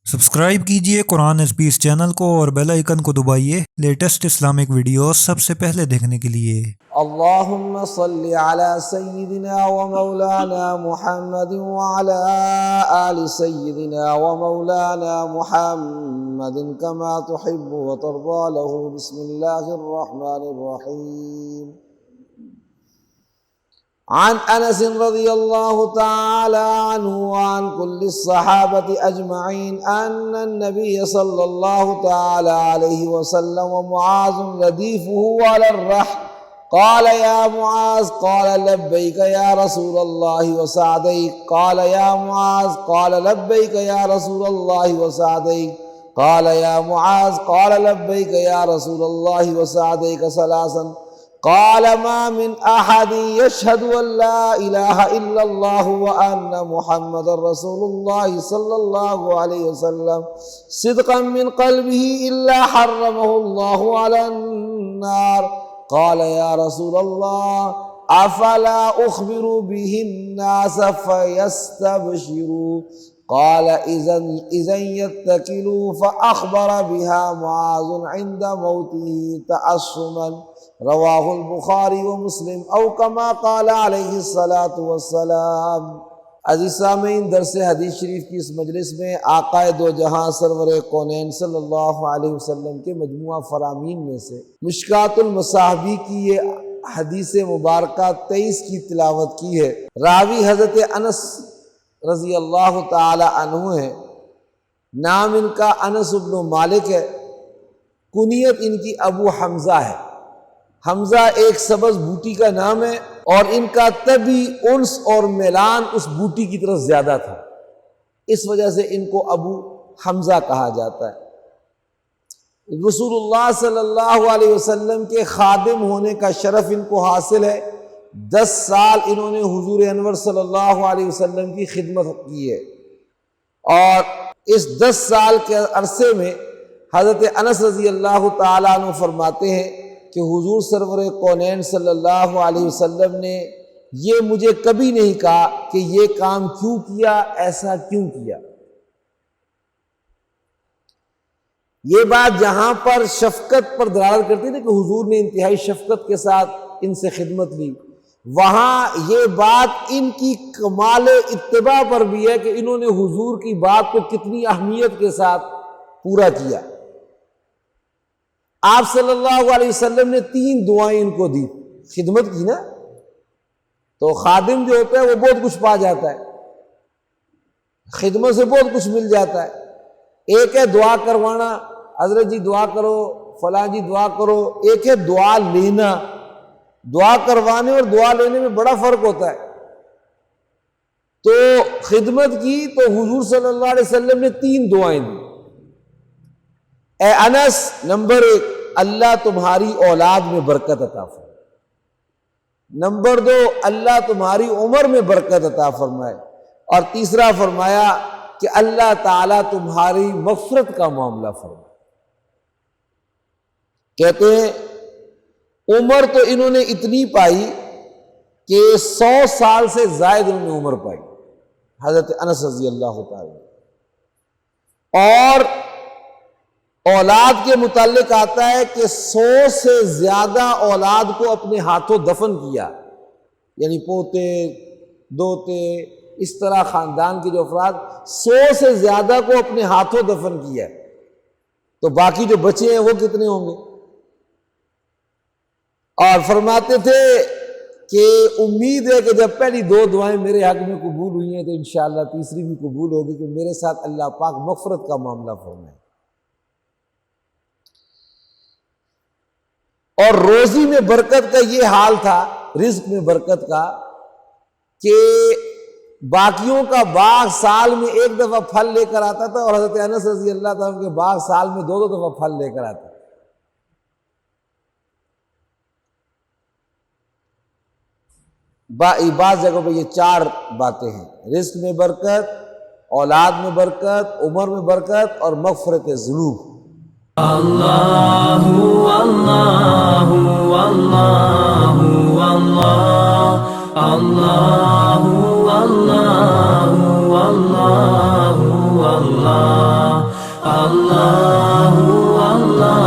Subscribe کیجئے قرآن space channel کو اور بیل آئیکن کو دبائیے لیٹسٹ اسلامک ویڈیوز سب سے پہلے دیکھنے کے لیے۔ اللہم صلی علی سیدنا و مولانا محمد وعلی آل سیدنا و مولانا محمد کما تحب و ترضى له بسم اللہ الرحمن الرحیم۔ عن انس رضی اللہ تعالی عنہ وعن كل الصحابة اجمعین ان النبی صلی اللہ تعالی علیہ وسلم ومعاذ ردیفه على الرحل قال يا معاذ قال لبيك يا رسول الله وسعديك قال يا معاذ قال لبيك يا رسول الله وسعديك قال يا معاذ قال لبيك يا رسول الله وسعديك ثلاثا قال ما من أحد يشهد أن لا إله إلا الله وأن محمد رسول الله صلى الله عليه وسلم صدقا من قلبه إلا حرمه الله على النار قال يا رسول الله أفلا أخبر به الناس فيستبشروا قال إذن يتكلوا فأخبر بها معاذ عند موته تعصما رواہ البخاری و مسلم او کما قال علیہ الصلاۃ والسلام۔ عزیز سامعین، درس حدیث شریف کی اس مجلس میں آقا دو جہاں سرور کونین صلی اللہ علیہ وسلم کے مجموعہ فرامین میں سے مشکات المصابیح کی یہ حدیث مبارکہ 23 کی تلاوت کی ہے۔ راوی حضرت انس رضی اللہ تعالی عنہ ہے، نام ان کا انس بن مالک ہے، کنیت ان کی ابو حمزہ ہے۔ حمزہ ایک سبز بوٹی کا نام ہے اور ان کا طبی انس اور میلان اس بوٹی کی طرف زیادہ تھا، اس وجہ سے ان کو ابو حمزہ کہا جاتا ہے۔ رسول اللہ صلی اللہ علیہ وسلم کے خادم ہونے کا شرف ان کو حاصل ہے۔ 10 سال انہوں نے حضور انور صلی اللہ علیہ وسلم کی خدمت کی ہے، اور اس 10 سال کے عرصے میں حضرت انس رضی اللہ تعالیٰ عنہ فرماتے ہیں کہ حضور سرور کونین صلی اللہ علیہ وسلم نے یہ مجھے کبھی نہیں کہا کہ یہ کام کیوں کیا، ایسا کیوں کیا۔ یہ بات جہاں پر شفقت پر دلالت کرتی تھی کہ حضور نے انتہائی شفقت کے ساتھ ان سے خدمت لی، وہاں یہ بات ان کی کمال اتباع پر بھی ہے کہ انہوں نے حضور کی بات کو کتنی اہمیت کے ساتھ پورا کیا۔ آپ صلی اللہ علیہ وسلم نے 3 دعائیں ان کو دی، خدمت کی نا، تو خادم جو ہوتا ہے وہ بہت کچھ پا جاتا ہے، خدمت سے بہت کچھ مل جاتا ہے۔ ایک ہے دعا کروانا، حضرت جی دعا کرو، فلاں جی دعا کرو، ایک ہے دعا لینا۔ دعا کروانے اور دعا لینے میں بڑا فرق ہوتا ہے۔ تو خدمت کی تو حضور صلی اللہ علیہ وسلم نے 3 دعائیں دی۔ اے انس، نمبر 1، اللہ تمہاری اولاد میں برکت عطا فرمائے۔ نمبر 2، اللہ تمہاری عمر میں برکت عطا فرمائے۔ اور تیسرا فرمایا کہ اللہ تعالیٰ تمہاری مغفرت کا معاملہ فرمائے۔ کہتے ہیں عمر تو انہوں نے اتنی پائی کہ 100 سال سے زائد انہوں نے عمر پائی، حضرت انس رضی اللہ تعالیٰ۔ اور اولاد کے متعلق آتا ہے کہ 100 سے زیادہ اولاد کو اپنے ہاتھوں دفن کیا، یعنی پوتے دوتے اس طرح خاندان کے جو افراد 100 سے زیادہ کو اپنے ہاتھوں دفن کیا، تو باقی جو بچے ہیں وہ کتنے ہوں گے؟ اور فرماتے تھے کہ امید ہے کہ جب پہلی 2 دعائیں میرے حق میں قبول ہوئی ہیں تو انشاءاللہ تیسری بھی قبول ہوگی کہ میرے ساتھ اللہ پاک مغفرت کا معاملہ فرمائے۔ اور روزی میں برکت کا یہ حال تھا، رزق میں برکت کا، کہ باقیوں کا باغ سال میں 1 دفعہ پھل لے کر آتا تھا، اور حضرت انس رضی اللہ تعالیٰ کے باغ سال میں 2 دفعہ پھل لے کر آتا۔ بعض جگہوں پہ یہ 4 باتیں ہیں، رزق میں برکت، اولاد میں برکت، عمر میں برکت، اور مغفرت ذنوب۔ اللہ اللہ اللہ اللہ اللہ اللہ اللہ الله الله الله